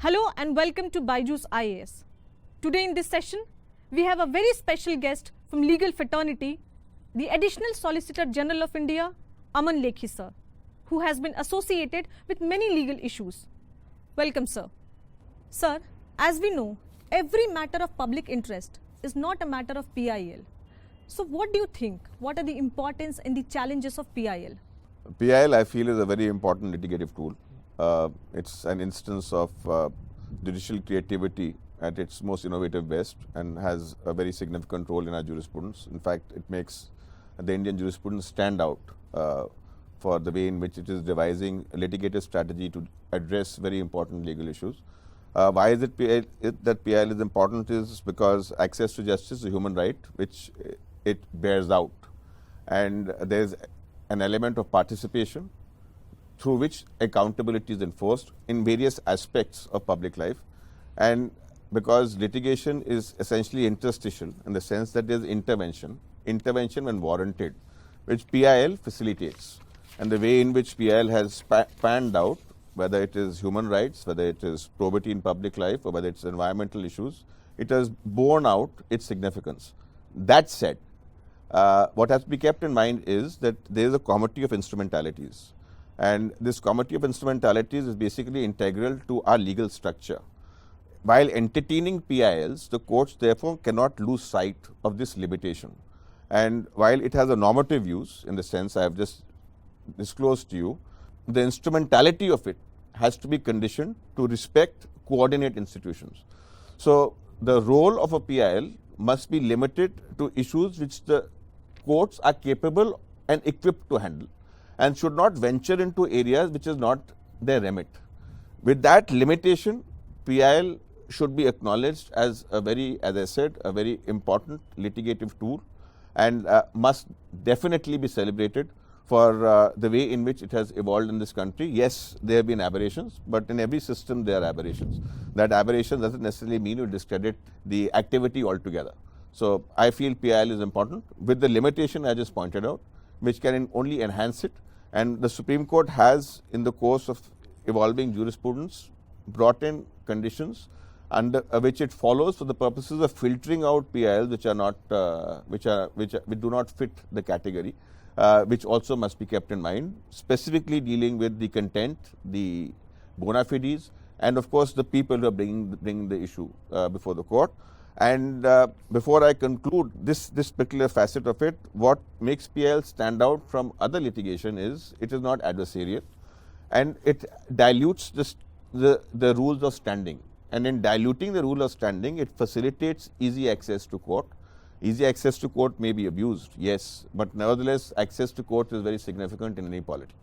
Hello and welcome to Byju's IAS. Today in this session, we have a very special guest from legal fraternity, the Additional Solicitor General of India, Aman Lekhi sir, who has been associated with many legal issues. Welcome sir. Sir, as we know, every matter of public interest is not a matter of PIL. So what do you think? What are the importance and the challenges of PIL? PIL, I feel, is a very important litigative tool. It's an instance of judicial creativity at its most innovative best and has a very significant role in our jurisprudence. In fact, it makes the Indian jurisprudence stand out for the way in which it is devising a litigative strategy to address very important legal issues. Why is it that PIL is important is because access to justice is a human right which it bears out, and there is an element of participation through which accountability is enforced in various aspects of public life. And because litigation is essentially interstitial in the sense that there is intervention when warranted, which PIL facilitates. And the way in which PIL has panned out, whether it is human rights, whether it is probity in public life, or whether it's environmental issues, it has borne out its significance. That said, what has to be kept in mind is that there is a comity of instrumentalities. And this comity of instrumentalities is basically integral to our legal structure. While entertaining PILs, the courts therefore cannot lose sight of this limitation. And while it has a normative use, in the sense I have just disclosed to you, the instrumentality of it has to be conditioned to respect coordinate institutions. So the role of a PIL must be limited to issues which the courts are capable and equipped to handle, and should not venture into areas which is not their remit. With that limitation, PIL should be acknowledged as a very, as I said, a very important litigative tool, and must definitely be celebrated for the way in which it has evolved in this country. Yes, there have been aberrations, but in every system there are aberrations. That aberration doesn't necessarily mean you discredit the activity altogether. So I feel PIL is important with the limitation I just pointed out, which can only enhance it. And the Supreme Court has, in the course of evolving jurisprudence, brought in conditions under which it follows for the purposes of filtering out PILs which are not, which do not fit the category, which also must be kept in mind, specifically dealing with the content, the bona fides, and of course the people who are bringing the issue before the court. And before I conclude this particular facet of it, what makes PIL stand out from other litigation is it is not adversarial, and it dilutes the rules of standing. And in diluting the rule of standing, it facilitates easy access to court. Easy access to court may be abused, yes, but nevertheless access to court is very significant in any polity.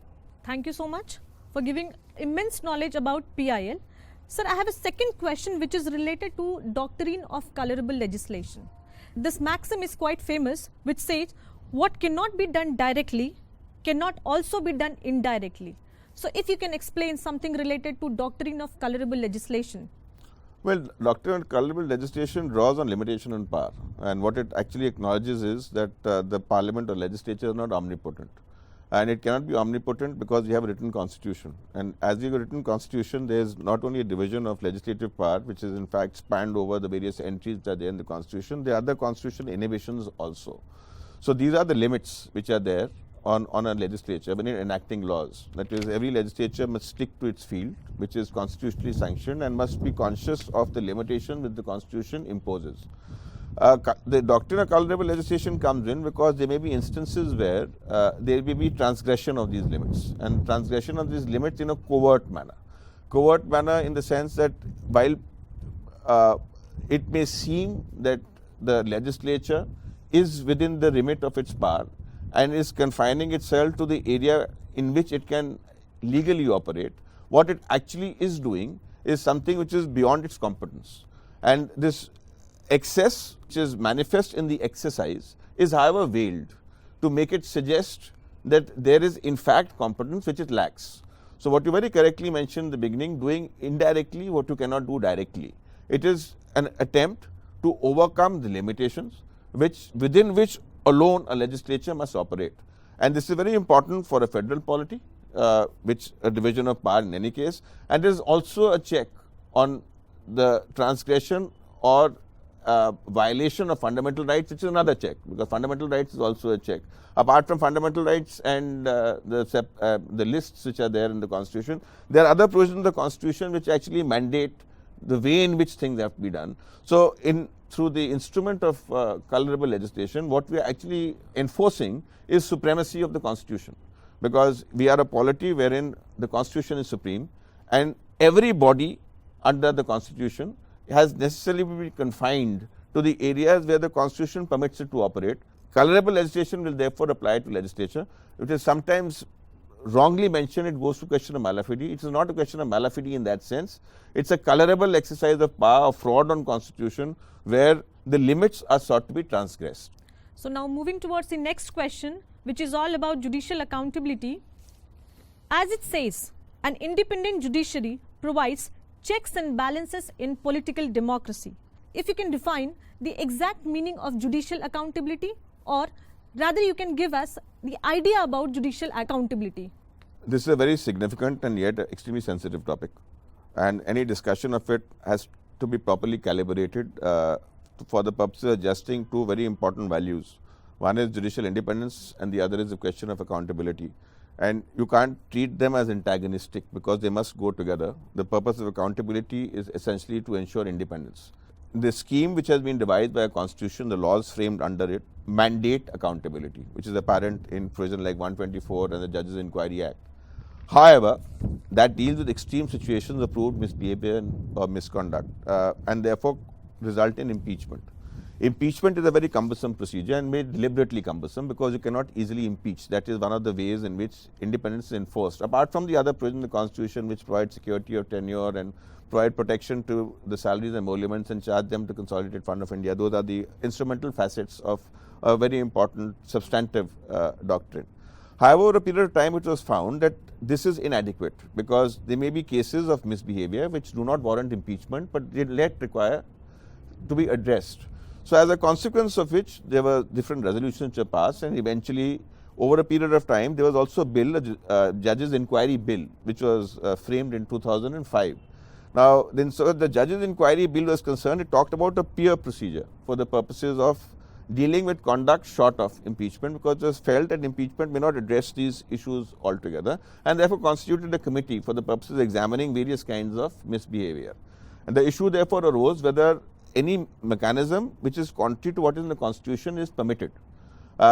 Thank you so much for giving immense knowledge about PIL. Sir, I have a second question which is related to doctrine of colorable legislation. This maxim is quite famous, which says what cannot be done directly cannot also be done indirectly. So if you can explain something related to doctrine of colorable legislation. Well, doctrine of colorable legislation draws on limitation on power, and what it actually acknowledges is that the parliament or legislature is not omnipotent. And it cannot be omnipotent because we have a written constitution. And as we have a written constitution, there is not only a division of legislative power, which is in fact spanned over the various entries that are there in the constitution, there are other constitutional innovations also. So these are the limits which are there on a legislature when enacting laws. That is, every legislature must stick to its field, which is constitutionally sanctioned, and must be conscious of the limitation which the constitution imposes. The doctrine of colorable legislation comes in because there may be instances where there may be transgression of these limits, and transgression of these limits in a covert manner. Covert manner in the sense that while it may seem that the legislature is within the remit of its power and is confining itself to the area in which it can legally operate, what it actually is doing is something which is beyond its competence. And this excess, which is manifest in the exercise, is however veiled to make it suggest that there is in fact competence which it lacks. So what you very correctly mentioned in the beginning, doing indirectly what you cannot do directly. It is an attempt to overcome the limitations within which alone a legislature must operate. And this is very important for a federal polity, which a division of power in any case, and there is also a check on the transgression or violation of fundamental rights, which is another check, because fundamental rights is also a check. Apart from fundamental rights and the lists which are there in the Constitution, there are other provisions in the Constitution which actually mandate the way in which things have to be done. So, through the instrument of colorable legislation, what we are actually enforcing is supremacy of the Constitution, because we are a polity wherein the Constitution is supreme, and every body under the Constitution has necessarily to be confined to the areas where the Constitution permits it to operate. Colorable legislation will therefore apply to legislature. It is sometimes wrongly mentioned it goes to question of mala fide. It is not a question of mala fide in that sense. It is a colorable exercise of power, of fraud on Constitution, where the limits are sought to be transgressed. So now moving towards the next question, which is all about judicial accountability. As it says, an independent judiciary provides checks and balances in political democracy. If you can define the exact meaning of judicial accountability, or rather you can give us the idea about judicial accountability. This is a very significant and yet extremely sensitive topic, and any discussion of it has to be properly calibrated for the purpose of adjusting two very important values. One is judicial independence and the other is the question of accountability. And you can't treat them as antagonistic because they must go together. The purpose of accountability is essentially to ensure independence. The scheme which has been devised by a constitution, the laws framed under it, mandate accountability, which is apparent in provision like 124 and the Judges Inquiry Act. However, that deals with extreme situations of proved misbehavior or misconduct and therefore result in impeachment. Impeachment is a very cumbersome procedure and made deliberately cumbersome because you cannot easily impeach. That is one of the ways in which independence is enforced. Apart from the other provisions in the Constitution which provide security of tenure and provide protection to the salaries and emoluments and charge them to Consolidated Fund of India, those are the instrumental facets of a very important substantive doctrine. However, over a period of time it was found that this is inadequate because there may be cases of misbehavior which do not warrant impeachment, but they yet require to be addressed. So, as a consequence of which there were different resolutions which were passed, and eventually over a period of time there was also a bill, a Judges Inquiry Bill, which was framed in 2005. Now, so the Judges Inquiry Bill was concerned, it talked about a peer procedure for the purposes of dealing with conduct short of impeachment, because it was felt that impeachment may not address these issues altogether, and therefore constituted a committee for the purposes of examining various kinds of misbehavior. And the issue therefore arose whether any mechanism which is contrary to what is in the Constitution is permitted,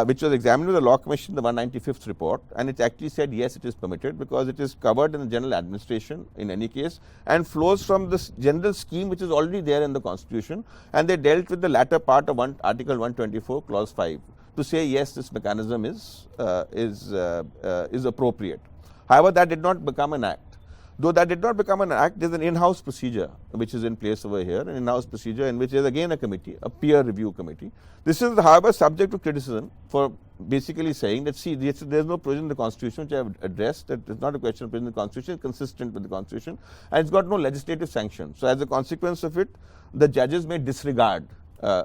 which was examined with the Law Commission, the 195th report, and it actually said yes, it is permitted because it is covered in the general administration in any case and flows from this general scheme which is already there in the Constitution, and they dealt with the latter part of Article 124, Clause 5 to say yes, this mechanism is appropriate. However, that did not become an act. Though that did not become an act, there is an in-house procedure which is in place over here, an in-house procedure in which there is again a committee, a peer review committee. This is, however, subject to criticism for basically saying that, see, there is no provision in the Constitution which I have addressed, that it is not a question of provision in the Constitution, it is consistent with the Constitution, and it has got no legislative sanction. So, as a consequence of it, the judges may disregard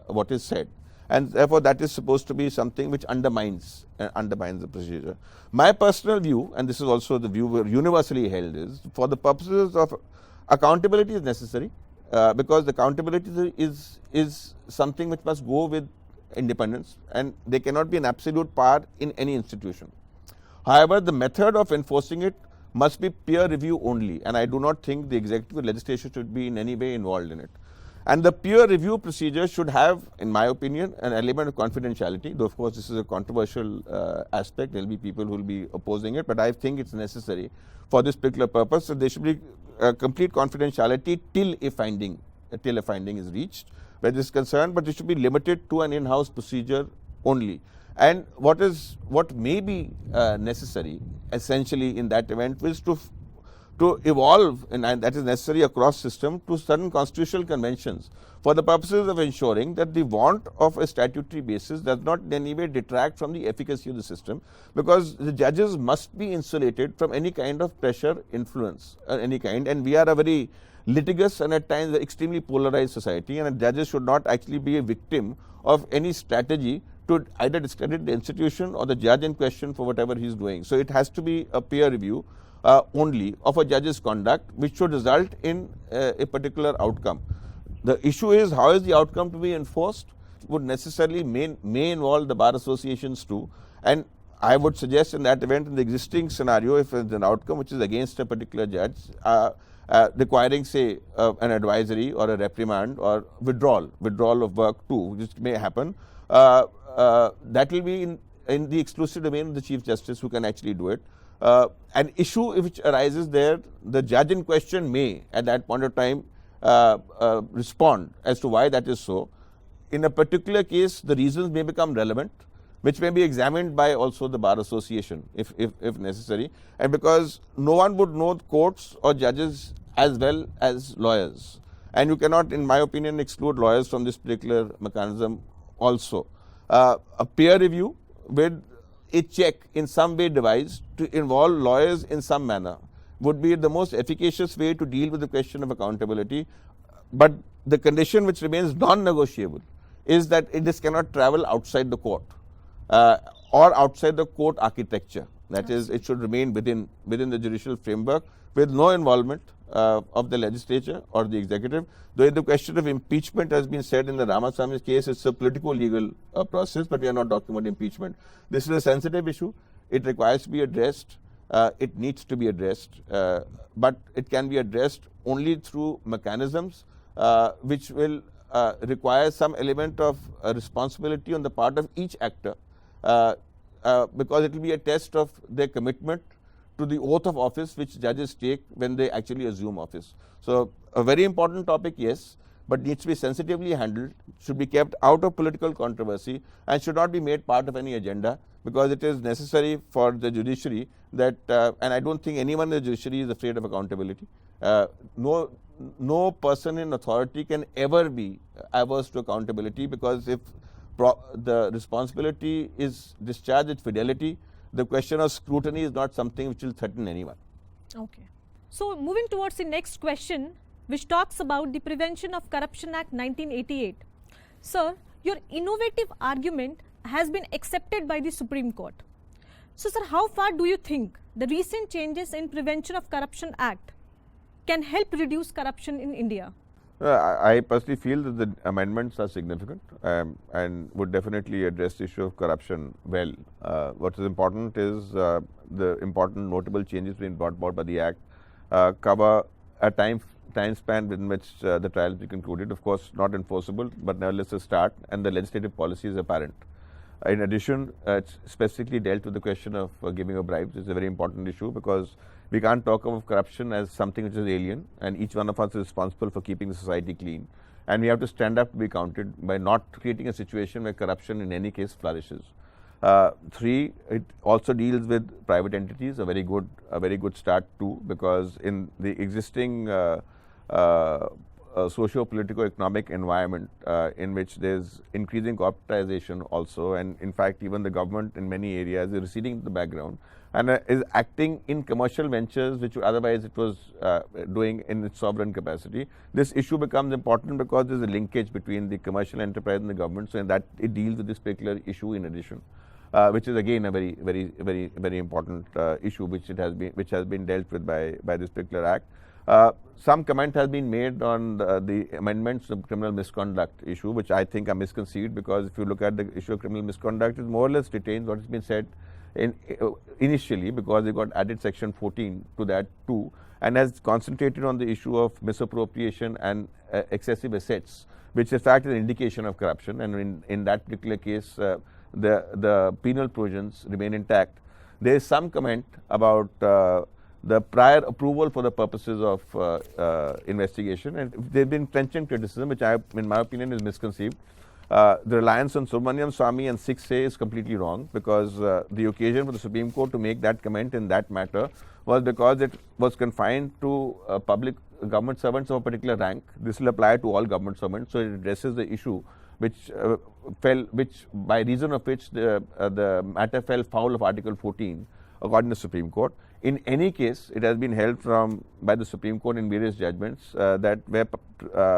what is said, and therefore that is supposed to be something which undermines the procedure. My personal view, and this is also the view universally held, is for the purposes of accountability is necessary because the accountability is something which must go with independence, and there cannot be an absolute power in any institution. However, the method of enforcing it must be peer review only, and I do not think the executive legislation should be in any way involved in it. And the peer review procedure should have, in my opinion, an element of confidentiality, though of course this is a controversial aspect. There will be people who will be opposing it, but I think it is necessary for this particular purpose. So, there should be complete confidentiality till a finding is reached where this is concerned, but it should be limited to an in-house procedure only. And what may be necessary essentially in that event is to evolve, and that is necessary across system, to certain constitutional conventions for the purposes of ensuring that the want of a statutory basis does not in any way detract from the efficacy of the system, because the judges must be insulated from any kind of pressure, influence, any kind, and we are a very litigious and at times extremely polarized society, and judges should not actually be a victim of any strategy to either discredit the institution or the judge in question for whatever he is doing. So, it has to be a peer review. only of a judge's conduct, which should result in a particular outcome. The issue is how is the outcome to be enforced would necessarily may involve the bar associations too, and I would suggest in that event, in the existing scenario, if it's an outcome which is against a particular judge, requiring say an advisory or a reprimand or withdrawal of work too, which may happen, that will be in the exclusive domain of the Chief Justice, who can actually do it. An issue which arises there, the judge in question may at that point of time respond as to why that is so. In a particular case, the reasons may become relevant, which may be examined by also the bar association if necessary, and because no one would know courts or judges as well as lawyers, and you cannot, in my opinion, exclude lawyers from this particular mechanism also. A peer review with a check in some way devised to involve lawyers in some manner would be the most efficacious way to deal with the question of accountability, but the condition which remains non-negotiable is that this cannot travel outside the court or outside the court architecture. That is, it should remain within the judicial framework with no involvement of the legislature or the executive. Though the question of impeachment has been said in the Ramaswamy case, it's a political-legal process, but we are not talking about impeachment. This is a sensitive issue. It requires to be addressed. It needs to be addressed, but it can be addressed only through mechanisms which will require some element of responsibility on the part of each actor, because it will be a test of their commitment to the oath of office which judges take when they actually assume office. So, a very important topic, yes, but needs to be sensitively handled, should be kept out of political controversy, and should not be made part of any agenda, because it is necessary for the judiciary that, and I don't think anyone in the judiciary is afraid of accountability. No person in authority can ever be averse to accountability, because if the responsibility is discharged with fidelity, the question of scrutiny is not something which will threaten anyone. Okay. So, moving towards the next question, which talks about the Prevention of Corruption Act 1988. Sir, your innovative argument has been accepted by the Supreme Court. So, sir, how far do you think the recent changes in Prevention of Corruption Act can help reduce corruption in India? I personally feel that the amendments are significant and would definitely address the issue of corruption well. What is important is the important notable changes being brought about by the Act cover a time span within which the trial will be concluded. Of course, not enforceable, but nevertheless a start, and the legislative policy is apparent. In addition, it's specifically dealt with the question of giving of bribes. It's a very important issue, because we can't talk of corruption as something which is alien, and each one of us is responsible for keeping the society clean. And we have to stand up to be counted by not creating a situation where corruption in any case flourishes. 3, it also deals with private entities, a very good start too, because in the existing socio-political economic environment in which there is increasing corporatization also, and in fact even the government in many areas is receding into the background and is acting in commercial ventures which otherwise it was doing in its sovereign capacity. This issue becomes important because there is a linkage between the commercial enterprise and the government, so in that it deals with this particular issue in addition, which is again a very important issue which has been dealt with by this particular act. Some comment has been made on the amendments of criminal misconduct issue, which I think are misconceived, because if you look at the issue of criminal misconduct, it more or less retains what has been said initially, because they got added section 14 to that too, and has concentrated on the issue of misappropriation and excessive assets, which in fact is an indication of corruption, and in that particular case the penal provisions remain intact. There is some comment about the prior approval for the purposes of investigation, and there has been trenchant criticism, which in my opinion is misconceived. The reliance on Subramanian Swamy and 6A is completely wrong, because the occasion for the Supreme Court to make that comment in that matter was because it was confined to public government servants of a particular rank. This will apply to all government servants, so it addresses the issue which by reason of which the matter fell foul of Article 14 according to the Supreme Court. In any case, it has been held by the Supreme Court in various judgments that where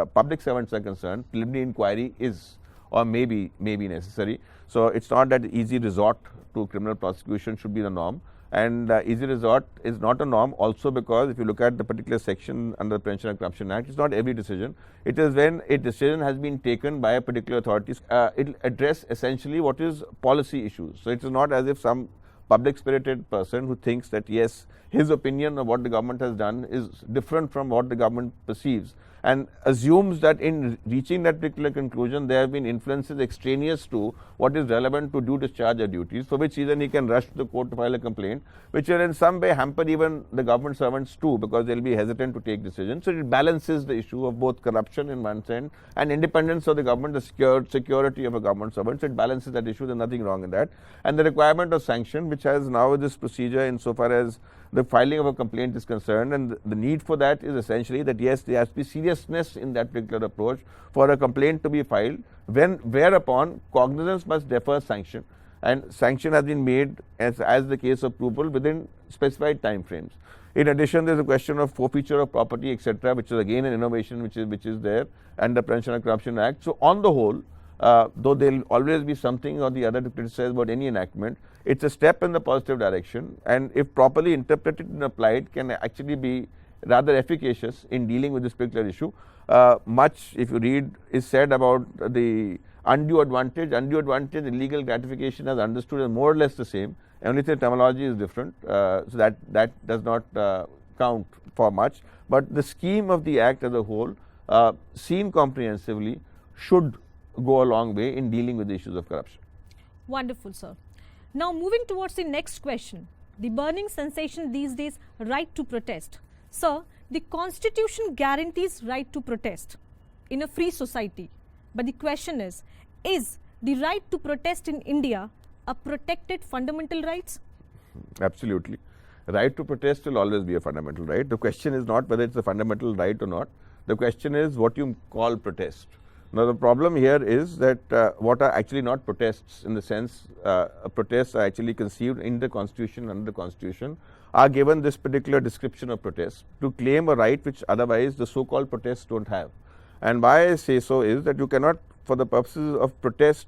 public servants are concerned, preliminary inquiry is or may be necessary. So it's not that easy resort to criminal prosecution should be the norm. And easy resort is not a norm also because if you look at the particular section under the Prevention of Corruption Act, it's not every decision. It is when a decision has been taken by a particular authority, it will address essentially what is policy issues. So it is not as if some public spirited person who thinks that yes, his opinion of what the government has done is different from what the government perceives and assumes that in reaching that particular conclusion there have been influences extraneous to what is relevant to due discharge of duties, for which reason he can rush to the court to file a complaint, which will in some way hamper even the government servants too, because they will be hesitant to take decisions. So it balances the issue of both corruption in one end and independence of the government, the security of a government servant. So it balances that issue. There's nothing wrong in that. And the requirement of sanction, which has now this procedure insofar as the filing of a complaint is concerned, and the need for that is essentially that yes, there has to be seriousness in that particular approach for a complaint to be filed, whereupon cognizance must defer sanction, and sanction has been made as the case of Prupul within specified time frames. In addition, there is a question of forfeiture of property, etc., which is again an innovation which is there, and the Prevention of Corruption Act. So on the whole, though there will always be something or the other to criticize about any enactment, it's a step in the positive direction, and if properly interpreted and applied, can actually be rather efficacious in dealing with this particular issue. Much, if you read, is said about the undue advantage. Undue advantage, illegal gratification as understood as more or less the same, only the terminology is different, so that does not count for much. But the scheme of the Act as a whole, seen comprehensively, should go a long way in dealing with the issues of corruption. Wonderful, sir. Now moving towards the next question, the burning sensation these days, right to protest. Sir, the Constitution guarantees right to protest in a free society. But the question is the right to protest in India a protected fundamental rights? Absolutely. Right to protest will always be a fundamental right. The question is not whether it's a fundamental right or not. The question is what you call protest. Now, the problem here is that what are actually not protests, in the sense protests are actually conceived in the Constitution, under the Constitution, are given this particular description of protest to claim a right which otherwise the so-called protests don't have. And why I say so is that you cannot, for the purposes of protest,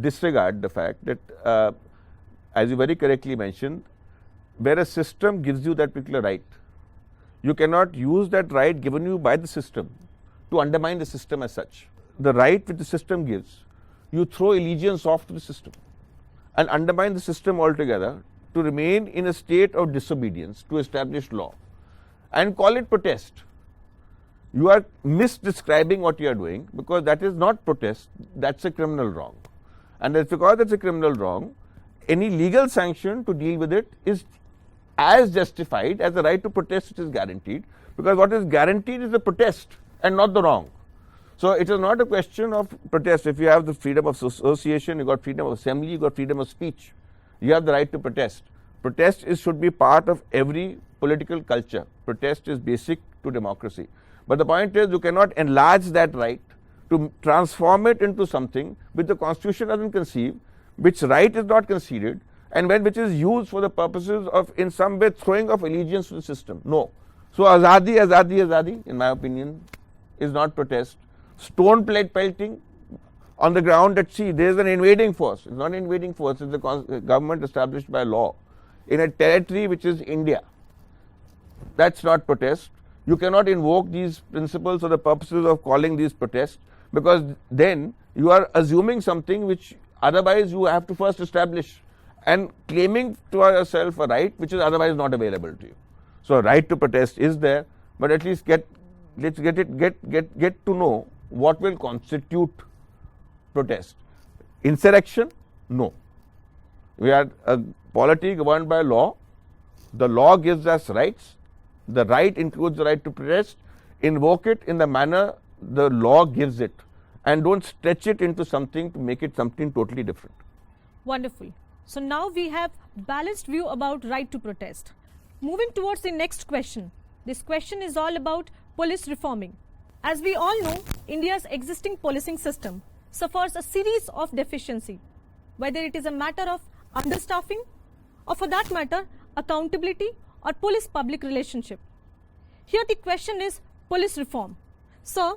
disregard the fact that, as you very correctly mentioned, where a system gives you that particular right, you cannot use that right given you by the system to undermine the system as such. The right which the system gives, you throw allegiance off to the system and undermine the system altogether to remain in a state of disobedience to established law and call it protest. You are misdescribing what you are doing, because that is not protest, that's a criminal wrong. And that's because that's a criminal wrong, any legal sanction to deal with it is as justified as the right to protest which is guaranteed, because what is guaranteed is the protest and not the wrong. So it is not a question of protest. If you have the freedom of association, you got freedom of assembly, you got freedom of speech, you have the right to protest. Protest should be part of every political culture. Protest is basic to democracy. But the point is, you cannot enlarge that right to transform it into something which the Constitution doesn't conceive, which right is not conceded, and which is used for the purposes of in some way throwing off allegiance to the system. No. So azadi, in my opinion, is not protest. Stone plate pelting on the ground that, see, there is an invading force. It's not an invading force, it's the government established by law in a territory which is India. That's not protest. You cannot invoke these principles for the purposes of calling these protests, because then you are assuming something which otherwise you have to first establish and claiming to yourself a right which is otherwise not available to you. So right to protest is there, but at least let's get to know what will constitute protest. Insurrection? No. We are a polity governed by law. The law gives us rights. The right includes the right to protest. Invoke it in the manner the law gives it, and don't stretch it into something to make it something totally different. Wonderful. So now we have balanced view about right to protest. Moving towards the next question. This question is all about police reforming. As we all know, India's existing policing system suffers a series of deficiency, whether it is a matter of understaffing or, for that matter, accountability or police-public relationship. Here the question is police reform. Sir,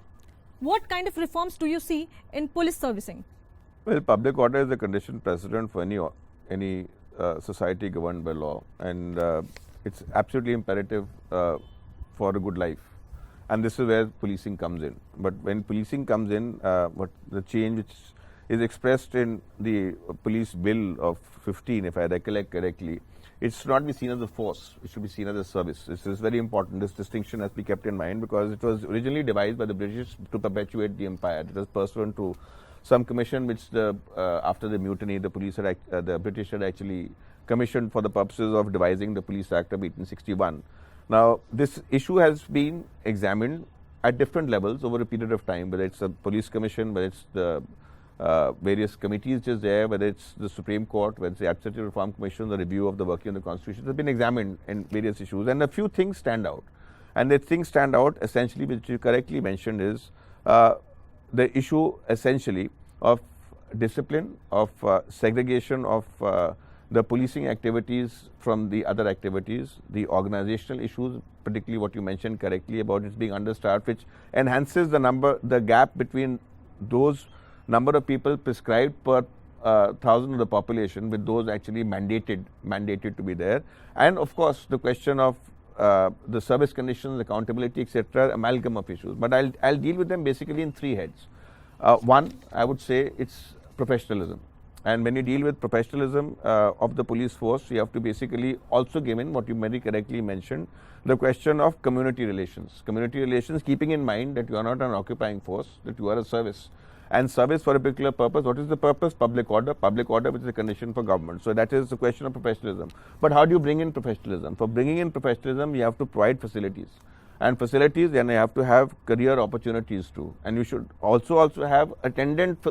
what kind of reforms do you see in police servicing? Well, public order is a condition precedent for any society governed by law, and it's absolutely imperative for a good life. And this is where policing comes in. But when policing comes in, what the change which is expressed in the police bill of 15, if I recollect correctly, it should not be seen as a force, it should be seen as a service. This is very important. This distinction has to be kept in mind, because it was originally devised by the British to perpetuate the empire. It was pursuant to some commission which after the mutiny the British had actually commissioned for the purposes of devising the Police Act of 1861. Now, this issue has been examined at different levels over a period of time, whether it's a police commission, whether it's the various committees which is there, whether it's the Supreme Court, whether it's the Administrative Reform Commission, the review of the working of the Constitution. It has been examined in various issues, and a few things stand out. And the things stand out essentially, which you correctly mentioned, is the issue essentially of discipline, of segregation of the policing activities from the other activities, the organizational issues, particularly what you mentioned correctly about it being understaffed, which enhances the gap between those number of people prescribed per thousand of the population with those actually mandated to be there. And of course, the question of the service conditions, accountability, etc., amalgam of issues. But I'll deal with them basically in three heads. One, I would say it's professionalism. And when you deal with professionalism of the police force, you have to basically also give in what you very correctly mentioned, the question of community relations. Community relations, keeping in mind that you are not an occupying force, that you are a service. And service for a particular purpose. What is the purpose? Public order. Public order, which is a condition for government. So that is the question of professionalism. But how do you bring in professionalism? For bringing in professionalism, you have to provide facilities. And facilities, then you have to have career opportunities too. And you should also have attendant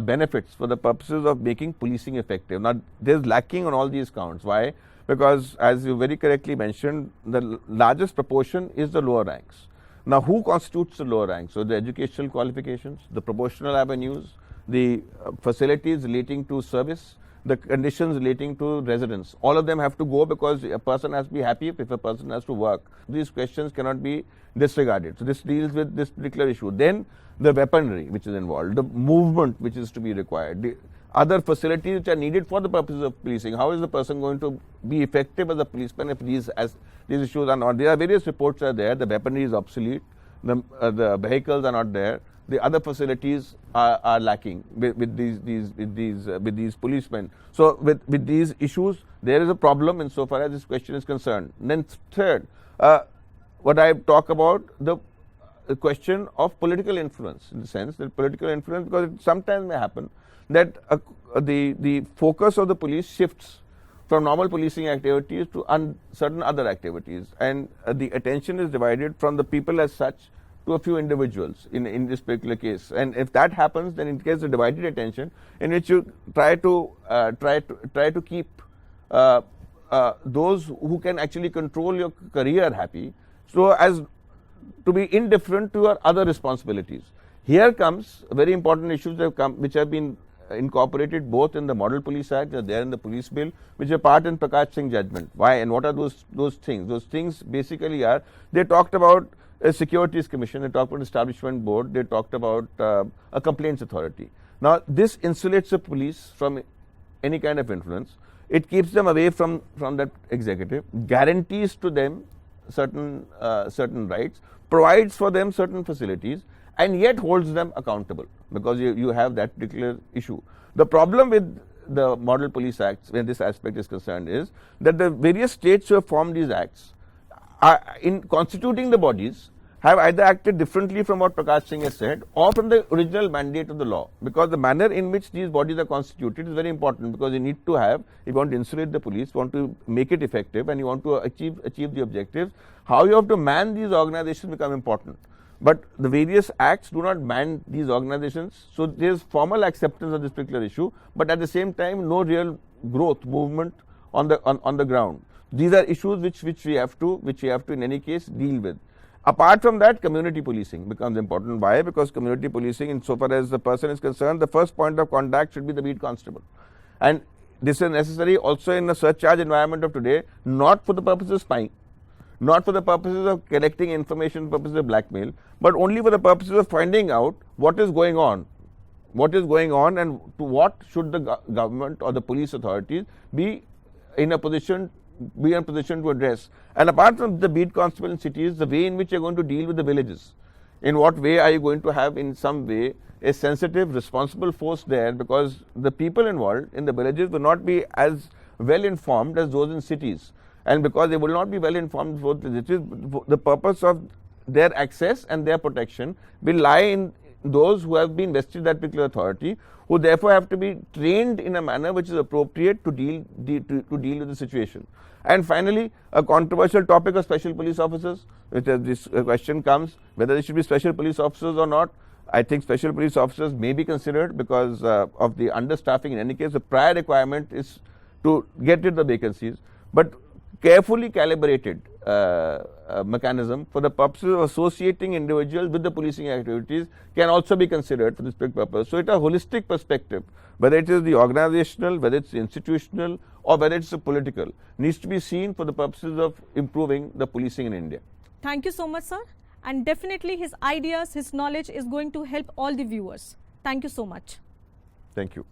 benefits for the purposes of making policing effective. Now, there is lacking on all these counts. Why? Because as you very correctly mentioned, the largest proportion is the lower ranks. Now, who constitutes the lower ranks? So, the educational qualifications, the proportional avenues, the facilities relating to service, the conditions relating to residence. All of them have to go, because a person has to be happy if a person has to work. These questions cannot be disregarded. So, this deals with this particular issue. Then, the weaponry which is involved, the movement which is to be required, the other facilities which are needed for the purposes of policing. How is the person going to be effective as a policeman if these issues are not? There are various reports are there. The weaponry is obsolete. The vehicles are not there. The other facilities are lacking with these policemen. So with these issues, there is a problem insofar as this question is concerned. And then third, what I talk about the question of political influence, in the sense that political influence, because it sometimes may happen that the focus of the police shifts from normal policing activities to certain other activities, and the attention is divided from the people as such to a few individuals in this particular case. And if that happens, then it gets a divided attention in which you try to keep those who can actually control your career happy, so as to be indifferent to your other responsibilities. Here comes very important issues which have been incorporated both in the Model Police Act, they are there in the Police Bill, which are part in Prakash Singh judgment. Why and what are those things? Those things basically are, they talked about a Securities Commission, they talked about Establishment Board, they talked about a Complaints Authority. Now, this insulates the police from any kind of influence. It keeps them away from that executive, guarantees to them certain rights, provides for them certain facilities, and yet holds them accountable, because you have that particular issue. The problem with the Model Police Acts, when this aspect is concerned, is that the various states who have formed these acts, in constituting the bodies, have either acted differently from what Prakash Singh has said, or from the original mandate of the law. Because the manner in which these bodies are constituted is very important, because you need to have, if you want to insulate the police, you want to make it effective, and you want to achieve the objectives, how you have to man these organizations become important. But the various acts do not man these organizations, so there is formal acceptance of this particular issue, but at the same time no real growth, movement on the ground. These are issues which we have to in any case deal with. Apart from that, community policing becomes important. Why? Because community policing, insofar as the person is concerned, the first point of contact should be the beat constable. And this is necessary also in the surcharge environment of today, not for the purpose of spying, not for the purposes of collecting information, purposes of blackmail, but only for the purposes of finding out what is going on what is going on and to what should the government or the police authorities be in a position to address. And apart from the beat constable in cities, the way in which you're going to deal with the villages. In what way are you going to have in some way a sensitive, responsible force there, because the people involved in the villages will not be as well informed as those in cities, and because they will not be well informed, the purpose of their access and their protection will lie in those who have been vested that particular authority, who therefore have to be trained in a manner which is appropriate to deal with the situation. And finally, a controversial topic of special police officers, which this question comes whether they should be special police officers or not. I think special police officers may be considered because of the understaffing. In any case, the prior requirement is to get rid of the vacancies, but carefully calibrated mechanism for the purposes of associating individuals with the policing activities can also be considered for this purpose. So it's a holistic perspective, whether it is the organizational, whether it's institutional, or whether it's political, needs to be seen for the purposes of improving the policing in India. Thank you so much, sir. And definitely his ideas, his knowledge is going to help all the viewers. Thank you so much. Thank you.